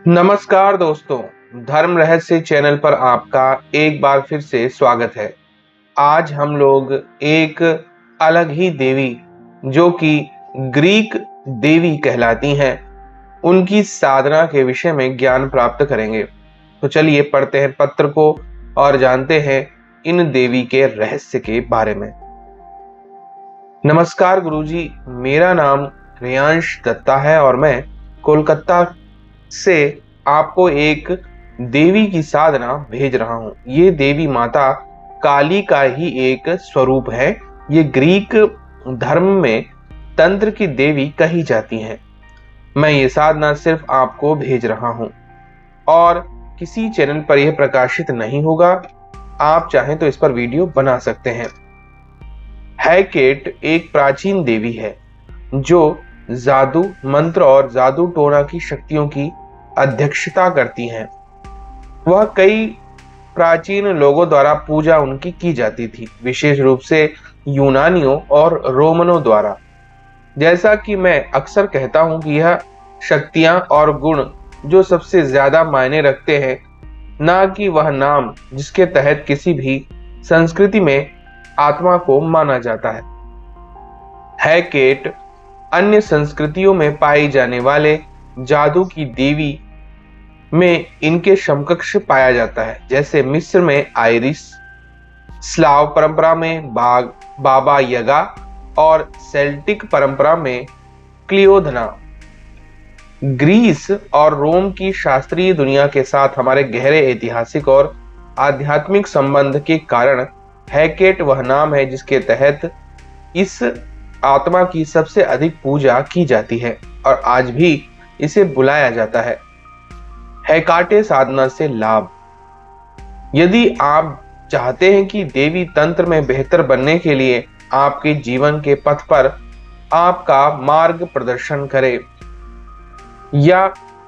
नमस्कार दोस्तों, धर्म रहस्य चैनल पर आपका एक बार फिर से स्वागत है। आज हम लोग एक अलग ही देवी जो कि ग्रीक देवी कहलाती हैं, उनकी साधना के विषय में ज्ञान प्राप्त करेंगे। तो चलिए पढ़ते हैं पत्र को और जानते हैं इन देवी के रहस्य के बारे में। नमस्कार गुरुजी, मेरा नाम रियांश दत्ता है और मैं कोलकाता से आपको एक देवी की साधना भेज रहा हूं। ये देवी माता काली का ही एक स्वरूप है। ये ग्रीक धर्म में तंत्र की देवी कही जाती हैं। मैं ये साधना सिर्फ आपको भेज रहा हूं और किसी चैनल पर यह प्रकाशित नहीं होगा। आप चाहें तो इस पर वीडियो बना सकते हैं। हेकेट एक प्राचीन देवी है जो जादू, मंत्र और जादू टोना की शक्तियों की अध्यक्षता करती हैं। वह कई प्राचीन लोगों द्वारा पूजा उनकी की जाती थी, विशेष रूप से यूनानियों और रोमनों द्वारा। जैसा कि मैं अक्सर कहता हूं कि यह शक्तियां और गुण जो सबसे ज्यादा मायने रखते हैं, ना कि वह नाम जिसके तहत किसी भी संस्कृति में आत्मा को माना जाता है। हेकेट अन्य संस्कृतियों में पाई जाने वाले जादू की देवी में इनके समकक्ष पाया जाता है, जैसे मिस्र में आइरिस, स्लाव परंपरा में बाबा यगा और सेल्टिक परंपरा में क्लियोधना। ग्रीस और रोम की शास्त्रीय दुनिया के साथ हमारे गहरे ऐतिहासिक और आध्यात्मिक संबंध के कारण हेकेट वह नाम है जिसके तहत इस आत्मा की सबसे अधिक पूजा की जाती है और आज भी इसे बुलाया जाता है। हेकाटे साधना से लाभ। यदि आप चाहते हैं कि देवी तंत्र में बेहतर बनने के लिए आपके जीवन के पथ पर आपका मार्ग प्रदर्शन करे या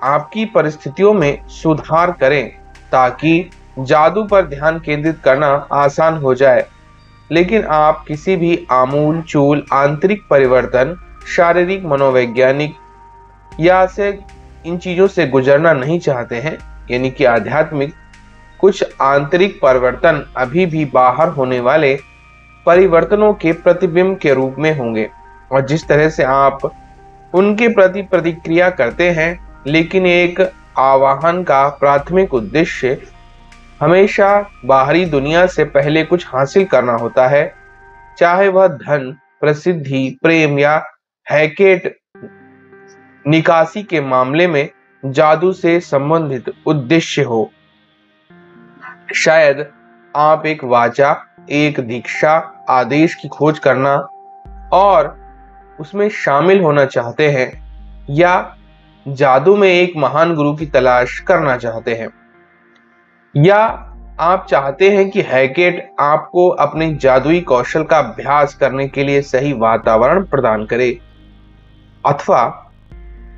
आपकी परिस्थितियों में सुधार करें ताकि जादू पर ध्यान केंद्रित करना आसान हो जाए, लेकिन आप किसी भी आमूल चूल आंतरिक परिवर्तन, शारीरिक, मनोवैज्ञानिक या से इन चीजों से गुजरना नहीं चाहते हैं, यानी कि आध्यात्मिक कुछ आंतरिक परिवर्तन अभी भी बाहर होने वाले परिवर्तनों के प्रतिबिंब के रूप में होंगे और जिस तरह से आप उनके प्रति प्रतिक्रिया करते हैं, लेकिन एक आवाहन का प्राथमिक उद्देश्य हमेशा बाहरी दुनिया से पहले कुछ हासिल करना होता है, चाहे वह धन, प्रसिद्धि, प्रेम या हेकेट निकासी के मामले में जादू से संबंधित उद्देश्य हो। शायद आप एक वाचा, एक दीक्षा आदेश की खोज करना और उसमें शामिल होना चाहते हैं या जादू में एक महान गुरु की तलाश करना चाहते हैं, या आप चाहते हैं कि हेकेट आपको अपने जादुई कौशल का अभ्यास करने के लिए सही वातावरण प्रदान करे, अथवा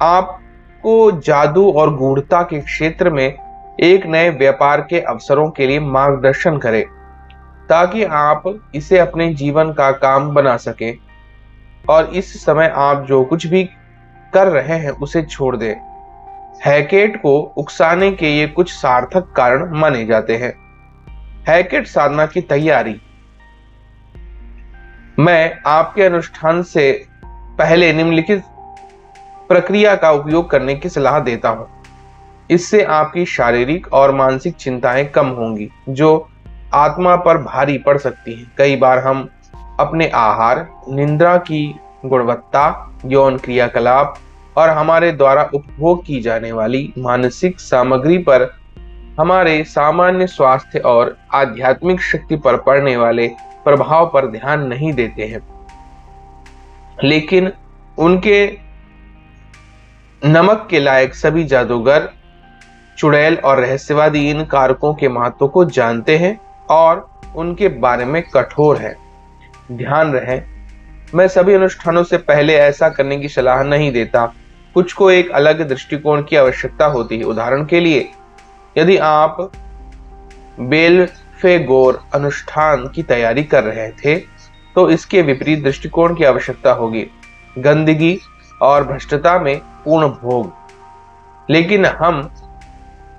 आपको जादू और गूढ़ता के क्षेत्र में एक नए व्यापार के अवसरों के लिए मार्गदर्शन करे ताकि आप इसे अपने जीवन का काम बना सकें और इस समय आप जो कुछ भी कर रहे हैं उसे छोड़ दें। हेकेट को उकसाने के ये कुछ सार्थक कारण माने जाते हैं। हेकेट साधना की तैयारी। मैं आपके अनुष्ठान से पहले निम्नलिखित प्रक्रिया का उपयोग करने की सलाह देता हूं। इससे आपकी शारीरिक और मानसिक चिंताएं कम होंगी जो आत्मा पर भारी पड़ सकती हैं। कई बार हम अपने आहार, निद्रा की गुणवत्ता, यौन क्रियाकलाप और हमारे द्वारा उपभोग की जाने वाली मानसिक सामग्री पर हमारे सामान्य स्वास्थ्य और आध्यात्मिक शक्ति पर पड़ने वाले प्रभाव पर ध्यान नहीं देते हैं, लेकिन उनके नमक के लायक सभी जादूगर, चुड़ैल और रहस्यवादी इन कारकों के महत्व को जानते हैं और उनके बारे में कठोर हैं। ध्यान रहे, मैं सभी अनुष्ठानों से पहले ऐसा करने की सलाह नहीं देता। कुछ को एक अलग दृष्टिकोण की आवश्यकता होती है। उदाहरण के लिए, यदि आप बेल्फेगोर अनुष्ठान की तैयारी कर रहे थे तो इसके विपरीत दृष्टिकोण की आवश्यकता होगी, गंदगी और भ्रष्टता में पूर्ण भोग। लेकिन हम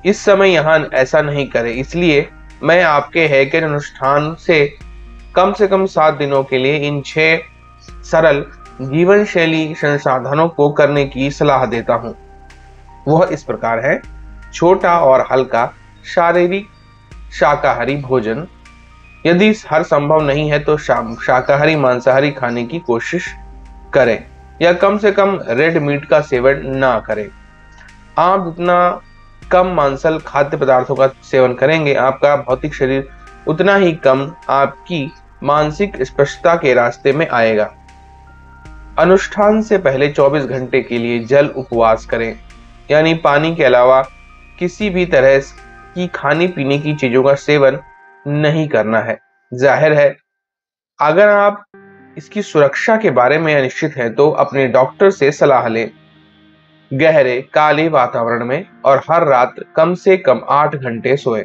इस समय यहाँ ऐसा नहीं करें। इसलिए मैं आपके हेयर अनुष्ठान से कम 7 दिनों के लिए इन 6 सरल जीवन शैली संसाधनों को करने की सलाह देता हूं। वह इस प्रकार है: छोटा और हल्का शारीरिक शाकाहारी भोजन। यदि हर संभव नहीं है तो शाकाहारी मांसाहारी खाने की कोशिश करें या कम से कम रेड मीट का सेवन ना करें। आप जितना कम मांसल खाद्य पदार्थों का सेवन करेंगे, आपका भौतिक शरीर उतना ही कम आपकी मानसिक स्पष्टता के रास्ते में आएगा। अनुष्ठान से पहले 24 घंटे के लिए जल उपवास करें, यानी पानी के अलावा किसी भी तरह की खाने पीने की चीजों का सेवन नहीं करना है। जाहिर है, अगर आप इसकी सुरक्षा के बारे में अनिश्चित हैं तो अपने डॉक्टर से सलाह लें। गहरे काले वातावरण में और हर रात कम से कम 8 घंटे सोएं।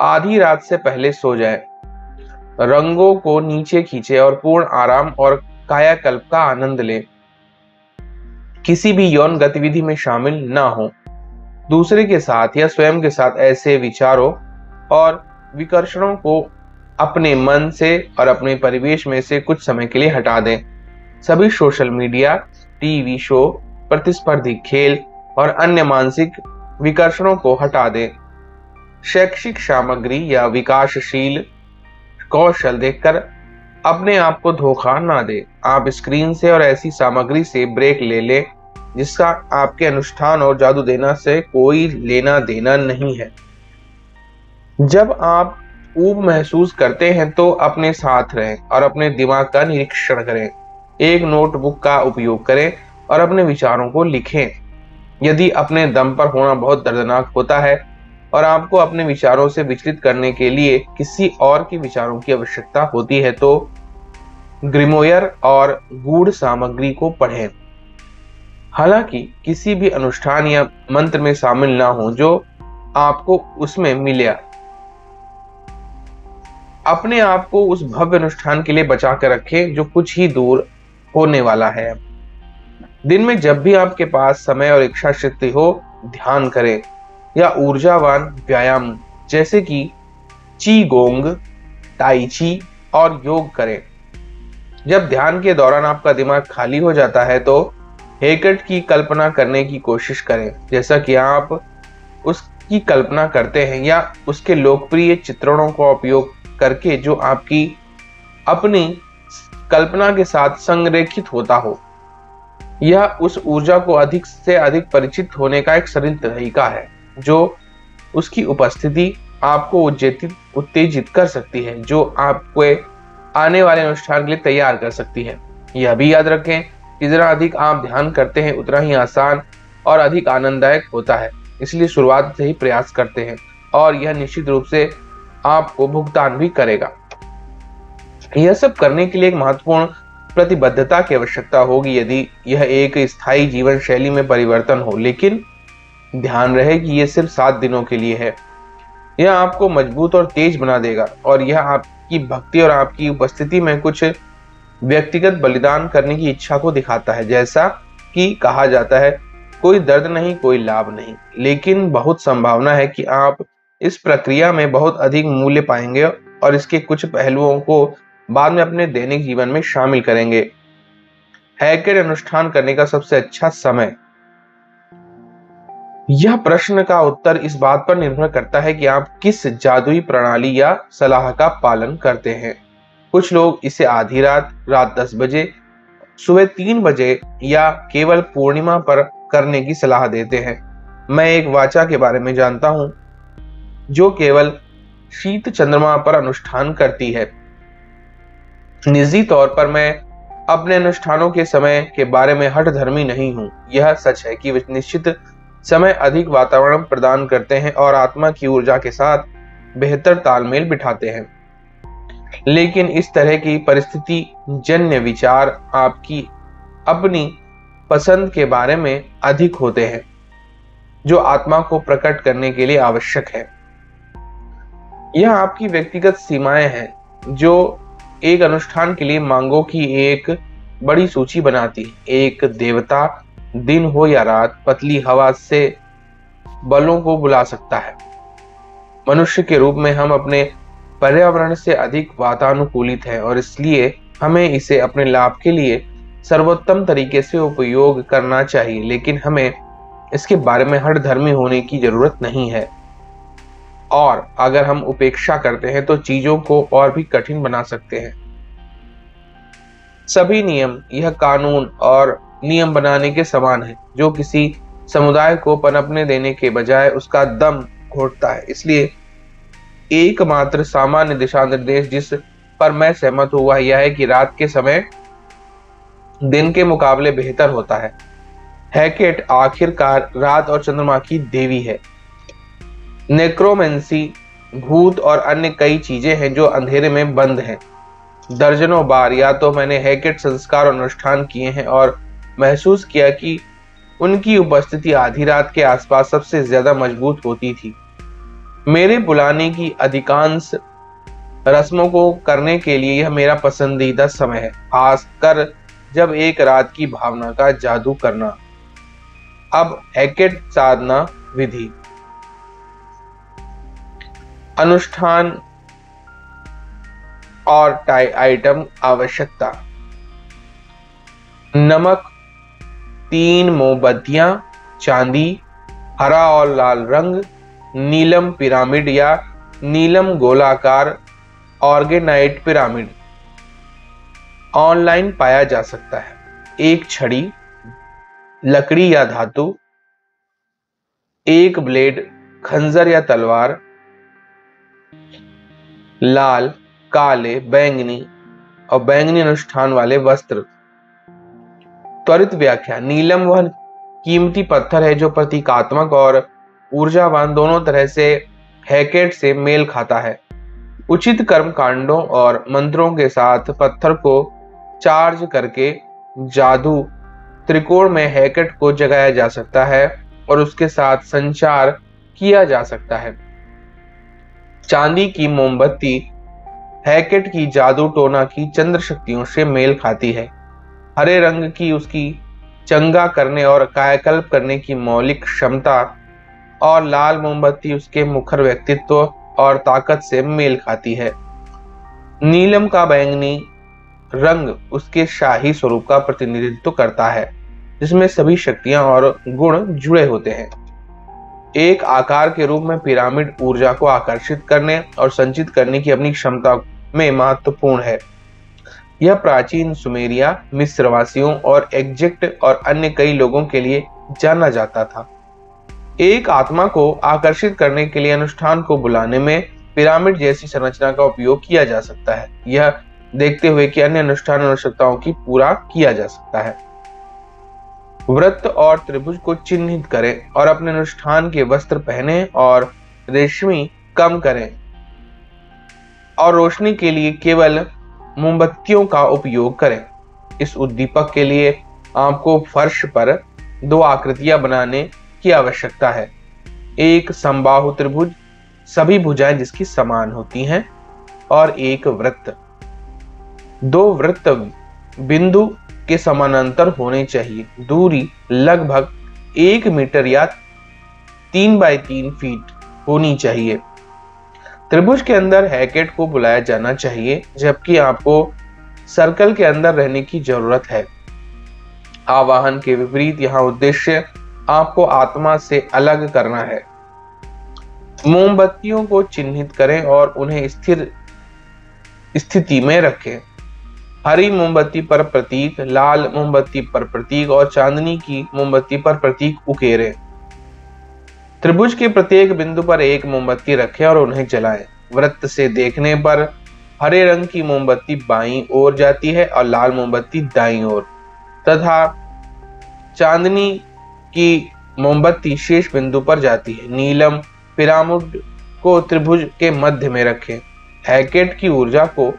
आधी रात से पहले सो जाएं। रंगों को नीचे खींचे और पूर्ण आराम और कायाकल्प का आनंद लें। किसी भी यौन गतिविधि में शामिल ना हो। दूसरे के साथ या स्वयं के साथ ऐसे विचारों और विकर्षणों को अपने मन से और अपने परिवेश में से कुछ समय के लिए हटा दें। सभी सोशल मीडिया, टीवी शो, प्रतिस्पर्धी खेल और अन्य मानसिक विकर्षणों को हटा दें। शैक्षिक सामग्री या विकासशील कौशल देखकर अपने आप को धोखा ना दें। आप स्क्रीन से और ऐसी सामग्री से ब्रेक ले लें जिसका आपके अनुष्ठान और जादू देना से कोई लेना देना नहीं है। जब आप ऊब महसूस करते हैं तो अपने साथ रहें और अपने दिमाग का निरीक्षण करें। एक नोटबुक का उपयोग करें और अपने विचारों को लिखें। यदि अपने दम पर होना बहुत दर्दनाक होता है और आपको अपने विचारों से विचलित करने के लिए किसी और के विचारों की आवश्यकता होती है तो ग्रिमोयर और गूढ़ सामग्री को पढ़ें। हालांकि किसी भी अनुष्ठान या मंत्र में शामिल ना हो जो आपको उसमें मिले। अपने आप को उस भव्य अनुष्ठान के लिए बचा कर रखें जो कुछ ही दूर होने वाला है। दिन में जब भी आपके पास समय और इच्छा शक्ति हो, ध्यान करें या ऊर्जावान व्यायाम जैसे कि ची गोंग, ताई ची और योग करें। जब ध्यान के दौरान आपका दिमाग खाली हो जाता है तो हेयरकट की कल्पना करने की कोशिश करें, जैसा कि आप उसकी कल्पना करते हैं या उसके लोकप्रिय चित्रणों का उपयोग करके जो आपकी अपनी कल्पना के साथ संरेखित होता हो। यह उस ऊर्जा को अधिक से अधिक परिचित होने का एक सरल तरीका है जो उसकी उपस्थिति आपको उत्तेजित कर सकती है, जो आपको आने वाले अनुष्ठान के लिए तैयार कर सकती है। यह भी याद रखें कि जितना अधिक आप ध्यान करते हैं उतना ही आसान और अधिक आनंददायक होता है। इसलिए शुरुआत से ही प्रयास करते हैं और यह निश्चित रूप से आपको भुगतान भी करेगा। यह सब करने के लिए एक महत्वपूर्ण प्रतिबद्धता की आवश्यकता होगी यदि यह एक स्थायी जीवन शैली में परिवर्तन हो, लेकिन ध्यान रहे कि यह सिर्फ 7 दिनों के लिए है। यह आपको मजबूत और तेज बना देगा और यह आपकी भक्ति और आपकी उपस्थिति में कुछ व्यक्तिगत बलिदान करने की इच्छा को दिखाता है। जैसा कि कहा जाता है, कोई दर्द नहीं, कोई लाभ नहीं, लेकिन बहुत संभावना है कि आप इस प्रक्रिया में बहुत अधिक मूल्य पाएंगे और इसके कुछ पहलुओं को बाद में अपने दैनिक जीवन में शामिल करेंगे। हेयरकट अनुष्ठान करने का सबसे अच्छा समय। यह प्रश्न का उत्तर इस बात पर निर्भर करता है कि आप किस जादुई प्रणाली या सलाह का पालन करते हैं। कुछ लोग इसे आधी रात 10 बजे, सुबह 3 बजे या केवल पूर्णिमा पर करने की सलाह देते हैं। मैं एक वाचा के बारे में जानता हूं जो केवल शीत चंद्रमा पर अनुष्ठान करती है। निजी तौर पर मैं अपने अनुष्ठानों के समय के बारे में हठधर्मी नहीं हूं। यह सच है कि वे निश्चित समय अधिक वातावरण प्रदान करते हैं और आत्मा की ऊर्जा के साथ बेहतर तालमेल बिठाते हैं, लेकिन इस तरह की परिस्थिति जन्य विचार आपकी अपनी पसंद के बारे में अधिक होते हैं जो आत्मा को प्रकट करने के लिए आवश्यक है। यह आपकी व्यक्तिगत सीमाएं हैं जो एक अनुष्ठान के लिए मांगों की एक बड़ी सूची बनाती है। एक देवता दिन हो या रात, पतली हवा से बलों को बुला सकता है। मनुष्य के रूप में हम अपने पर्यावरण से अधिक वातानुकूलित हैं और इसलिए हमें इसे अपने लाभ के लिए सर्वोत्तम तरीके से उपयोग करना चाहिए, लेकिन हमें इसके बारे में हठधर्मी होने की जरूरत नहीं है। और अगर हम उपेक्षा करते हैं तो चीजों को और भी कठिन बना सकते हैं। सभी नियम, यह कानून और नियम बनाने के समान है, जो किसी समुदाय को पनपने देने के बजाय उसका दम घोटता है। इसलिए एकमात्र सामान्य दिशा निर्देश जिस पर मैं सहमत हूं वह यह है कि रात के समय दिन के मुकाबले बेहतर होता है। हैकेट आखिरकार रात और चंद्रमा की देवी है। नेक्रोमेंसी, भूत और अन्य कई चीजें हैं जो अंधेरे में बंद हैं। दर्जनों बार या तो मैंने हैकेट संस्कार और अनुष्ठान किए हैं और महसूस किया कि उनकी उपस्थिति आधी रात के आसपास सबसे ज्यादा मजबूत होती थी। मेरे बुलाने की अधिकांश रस्मों को करने के लिए यह मेरा पसंदीदा समय है, खासकर जब एक रात की भावना का जादू करना। अब हैकेट साधना विधि। अनुष्ठान और टाई आइटम आवश्यकता। नमक, 3 मोमबत्तियां, चांदी, हरा और लाल रंग, नीलम पिरामिड या नीलम गोलाकार ऑर्गेनाइट पिरामिड ऑनलाइन पाया जा सकता है। एक छड़ी, लकड़ी या धातु, एक ब्लेड, खंजर या तलवार, लाल, काले, बैंगनी और बैंगनी अनुष्ठान वाले वस्त्र। त्वरित व्याख्या। नीलम वह कीमती पत्थर है जो प्रतीकात्मक और ऊर्जावान दोनों तरह से हैकेट से मेल खाता है। उचित कर्म कांडों और मंत्रों के साथ पत्थर को चार्ज करके जादू त्रिकोण में हैकेट को जगाया जा सकता है और उसके साथ संचार किया जा सकता है। चांदी की मोमबत्ती हैकेट की जादू टोना की चंद्र शक्तियों से मेल खाती है। हरे रंग की उसकी चंगा करने और कायाकल्प करने की मौलिक क्षमता और लाल मोमबत्ती उसके मुखर व्यक्तित्व और ताकत से मेल खाती है। नीलम का बैंगनी रंग उसके शाही स्वरूप का प्रतिनिधित्व करता है, जिसमें सभी शक्तियां और गुण जुड़े होते हैं। एक आकार के रूप में पिरामिड ऊर्जा को आकर्षित करने और संचित करने की अपनी क्षमता में महत्वपूर्ण है। यह प्राचीन सुमेरिया, मिस्रवासियों और इजिप्ट और अन्य कई लोगों के लिए जाना जाता था। एक आत्मा को आकर्षित करने के लिए अनुष्ठान को बुलाने में पिरामिड जैसी संरचना का उपयोग किया जा सकता है, यह देखते हुए कि अन्य अनुष्ठान आवश्यकताओं की पूरा किया जा सकता है। वृत्त और त्रिभुज को चिन्हित करें और अपने अनुष्ठान के वस्त्र पहने और रेशमी कम करें और रोशनी के लिए केवल मोमबत्तियों का उपयोग करें। इस उद्दीपक के लिए आपको फर्श पर 2 आकृतियां बनाने की आवश्यकता है। एक समबाहु त्रिभुज, सभी भुजाएं जिसकी समान होती हैं, और एक वृत्त। 2 वृत्त बिंदु के समानांतर होने चाहिए। दूरी लगभग 1 मीटर या 3 बाई 3 फीट होनी चाहिए। त्रिभुज के अंदर हैकेट को बुलाया जाना चाहिए, जबकि आपको सर्कल के अंदर रहने की जरूरत है। आवाहन के विपरीत यहां उद्देश्य आपको आत्मा से अलग करना है। मोमबत्तियों को चिन्हित करें और उन्हें स्थिर स्थिति में रखें। हरी मोमबत्ती पर प्रतीक, लाल मोमबत्ती पर प्रतीक और चांदनी की मोमबत्ती पर प्रतीक उकेरें। त्रिभुज के प्रत्येक बिंदु पर एक मोमबत्ती रखें और उन्हें जलाएं। वृत्त से देखने पर हरे रंग की मोमबत्ती बाईं ओर जाती है और लाल मोमबत्ती दाईं ओर, तथा चांदनी की मोमबत्ती शेष बिंदु पर जाती है। नीलम पिरामिड को त्रिभुज के मध्य में रखें। हैकेट की ऊर्जा को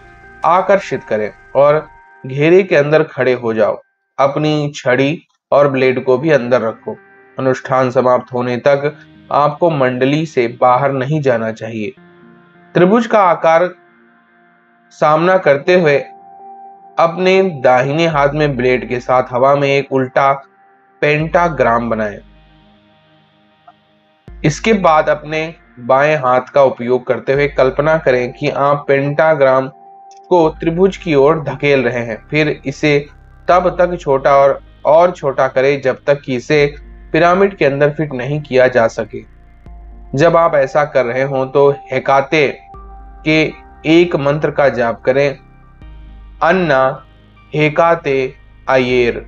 आकर्षित करें और घेरे के अंदर खड़े हो जाओ। अपनी छड़ी और ब्लेड को भी अंदर रखो। अनुष्ठान समाप्त होने तक आपको मंडली से बाहर नहीं जाना चाहिए। त्रिभुज का आकार सामना करते हुए अपने दाहिने हाथ में ब्लेड के साथ हवा में एक उल्टा पेंटाग्राम बनाएं। इसके बाद अपने बाएं हाथ का उपयोग करते हुए कल्पना करें कि आप पेंटाग्राम को त्रिभुज की ओर धकेल रहे हैं। फिर इसे तब तक छोटा और छोटा करें जब तक कि इसे पिरामिड के अंदर फिट नहीं किया जा सके। जब आप ऐसा कर रहे हो तो हेकाते के एक मंत्र का जाप करें, अन्ना हेकाते आयेर,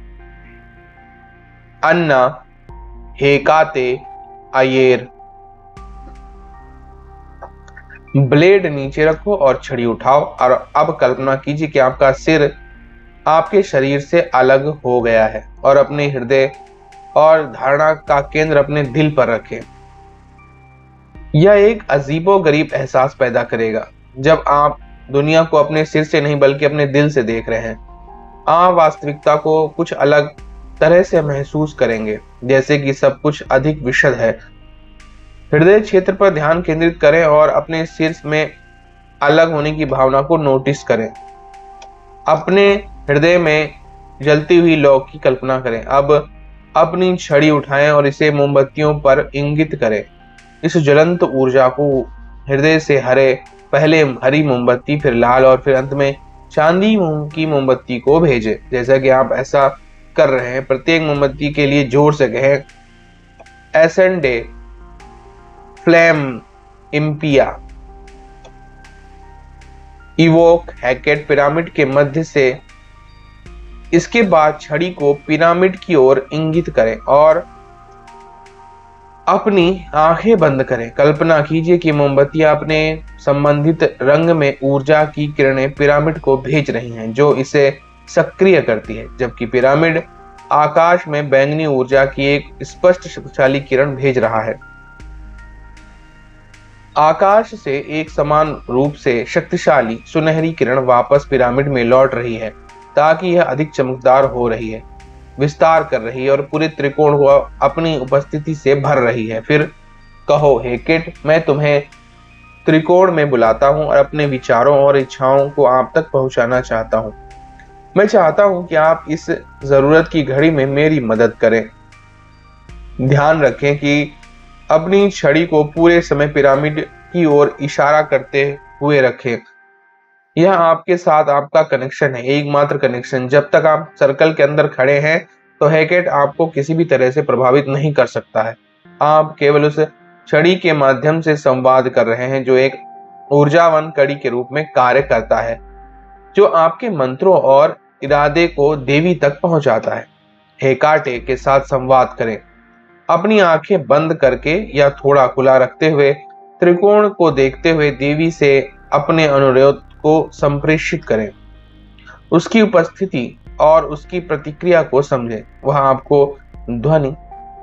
अन्ना हेकाते आयेर। ब्लेड नीचे रखो और छड़ी उठाओ और अब कल्पना कीजिए कि आपका सिर आपके शरीर से अलग हो गया है और अपने हृदय और धारणा का केंद्र अपने दिल पर रखें। यह एक अजीबोगरीब एहसास पैदा करेगा जब आप दुनिया को अपने सिर से नहीं बल्कि अपने दिल से देख रहे हैं। आप वास्तविकता को कुछ अलग तरह से महसूस करेंगे, जैसे कि सब कुछ अधिक विशद है। हृदय क्षेत्र पर ध्यान केंद्रित करें और अपने सिर में अलग होने की भावना को नोटिस करें। अपने हृदय में जलती हुई लौ की कल्पना करें। अब अपनी छड़ी उठाएं और इसे मोमबत्तियों पर इंगित करें। इस ज्वलंत ऊर्जा को हृदय से पहले हरी मोमबत्ती, फिर लाल और फिर अंत में चांदी की मोमबत्ती को भेजें। जैसा कि आप ऐसा कर रहे हैं, प्रत्येक मोमबत्ती के लिए जोर से कहें, एसेंडे फ्लेम इम्पिया, इवोक हैकेट पिरामिड के मध्य से। इसके बाद छड़ी को पिरामिड की ओर इंगित करें और अपनी आंखें बंद करें। कल्पना कीजिए कि मोमबत्तियां अपने संबंधित रंग में ऊर्जा की किरणें पिरामिड को भेज रही हैं, जो इसे सक्रिय करती है, जबकि पिरामिड आकाश में बैंगनी ऊर्जा की एक स्पष्ट शक्तिशाली किरण भेज रहा है। आकाश से एक समान रूप से शक्तिशाली सुनहरी किरण वापस पिरामिड में लौट रही है, ताकि यह अधिक चमकदार हो रही है, विस्तार कर रही है और पूरे त्रिकोण को अपनी उपस्थिति से भर रही है। फिर कहो, हेकेट, मैं तुम्हें त्रिकोण में बुलाता हूं और अपने विचारों और इच्छाओं को आप तक पहुंचाना चाहता हूं। मैं चाहता हूं कि आप इस जरूरत की घड़ी में मेरी मदद करें। ध्यान रखें कि अपनी छड़ी को पूरे समय पिरामिड की ओर इशारा करते हुए रखें। यह आपके साथ आपका कनेक्शन है, एकमात्र कनेक्शन। जब तक आप सर्कल के अंदर खड़े हैं तो हेकेट आपको किसी भी तरह से प्रभावित नहीं कर सकता है। आप केवल उस छड़ी के माध्यम से संवाद कर रहे हैं, जो एक ऊर्जावान कड़ी के रूप में कार्य करता है, जो आपके मंत्रों और इरादे को देवी तक पहुंचाता है। हेकाटे के साथ संवाद करें। अपनी आंखें बंद करके या थोड़ा खुला रखते हुए त्रिकोण को देखते हुए देवी से अपने अनुरोध को संप्रेषित करें। उसकी उपस्थिति और उसकी प्रतिक्रिया को समझें। वह आपको ध्वनि,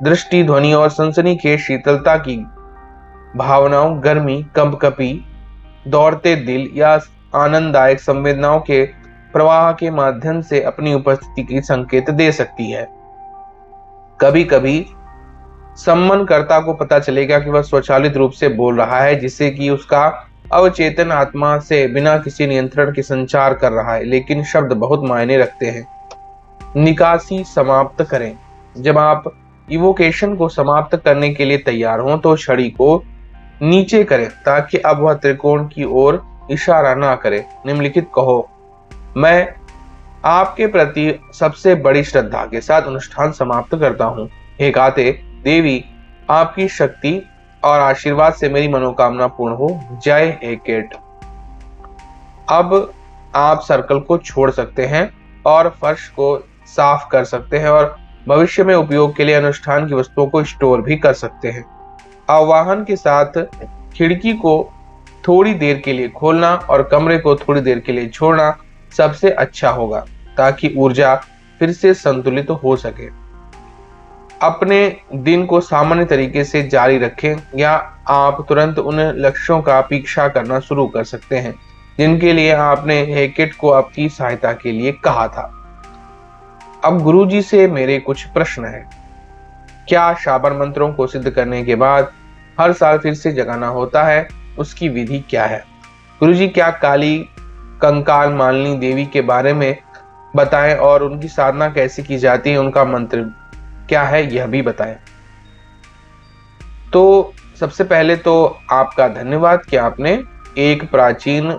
दृष्टि, ध्वनि और सनसनीखेज शीतलता की भावनाओं, गर्मी, कंपकपी, दौड़ते दिल या आनंददायक संवेदनाओं के प्रवाह के माध्यम से अपनी उपस्थिति की संकेत दे सकती है। कभी कभी सम्मनकर्ता को पता चलेगा कि वह स्वचालित रूप से बोल रहा है, जिससे कि उसका अवचेतन आत्मा से बिना किसी नियंत्रण के संचार कर रहा है, लेकिन शब्द बहुत मायने रखते हैं। निकासी समाप्त करें। जब आप इवोकेशन को समाप्त करने के लिए तैयार हों तो छड़ी को नीचे करें, ताकि अब वह त्रिकोण की ओर इशारा ना करे। निम्नलिखित कहो, मैं आपके प्रति सबसे बड़ी श्रद्धा के साथ अनुष्ठान समाप्त करता हूँ। हेकाते देवी, आपकी शक्ति और आशीर्वाद से मेरी मनोकामना पूर्ण हो। जय हेकेट। अब आप सर्कल को छोड़ सकते हैं और फर्श को साफ कर सकते हैं और भविष्य में उपयोग के लिए अनुष्ठान की वस्तुओं को स्टोर भी कर सकते हैं। आवाहन के साथ खिड़की को थोड़ी देर के लिए खोलना और कमरे को थोड़ी देर के लिए छोड़ना सबसे अच्छा होगा, ताकि ऊर्जा फिर से संतुलित हो सके। अपने दिन को सामान्य तरीके से जारी रखें, या आप तुरंत उन लक्ष्यों का पीछा करना शुरू कर सकते हैं जिनके लिए आपने हेकेट को आपकी सहायता के लिए कहा था। अब गुरुजी से मेरे कुछ प्रश्न हैं। क्या शाबर मंत्रों को सिद्ध करने के बाद हर साल फिर से जगाना होता है? उसकी विधि क्या है? गुरुजी, क्या काली कंकाल मालिनी देवी के बारे में बताएं और उनकी साधना कैसे की जाती है, उनका मंत्र क्या है, यह भी बताएं। तो सबसे पहले तो आपका धन्यवाद कि आपने एक प्राचीन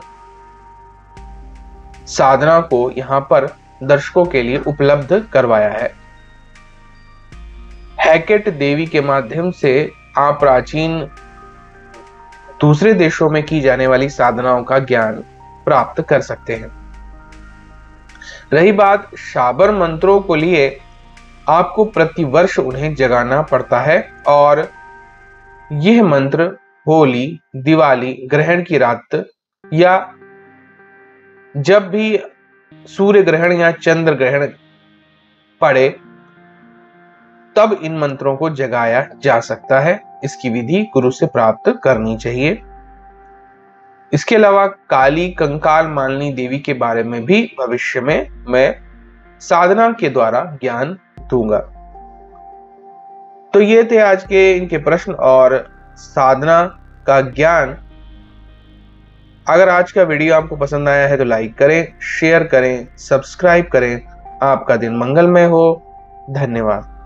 साधना को यहाँ पर दर्शकों के लिए उपलब्ध करवाया है। हैकेट देवी के माध्यम से आप प्राचीन दूसरे देशों में की जाने वाली साधनाओं का ज्ञान प्राप्त कर सकते हैं। रही बात शाबर मंत्रों को लिए, आपको प्रतिवर्ष उन्हें जगाना पड़ता है और यह मंत्र होली, दिवाली, ग्रहण की रात या जब भी सूर्य ग्रहण या चंद्र ग्रहण पड़े तब इन मंत्रों को जगाया जा सकता है। इसकी विधि गुरु से प्राप्त करनी चाहिए। इसके अलावा काली कंकाल मालिनी देवी के बारे में भी भविष्य में मैं साधना के द्वारा ज्ञान दूंगा। तो ये थे आज के इनके प्रश्न और साधना का ज्ञान। अगर आज का वीडियो आपको पसंद आया है तो लाइक करें, शेयर करें, सब्सक्राइब करें। आपका दिन मंगलमय हो। धन्यवाद।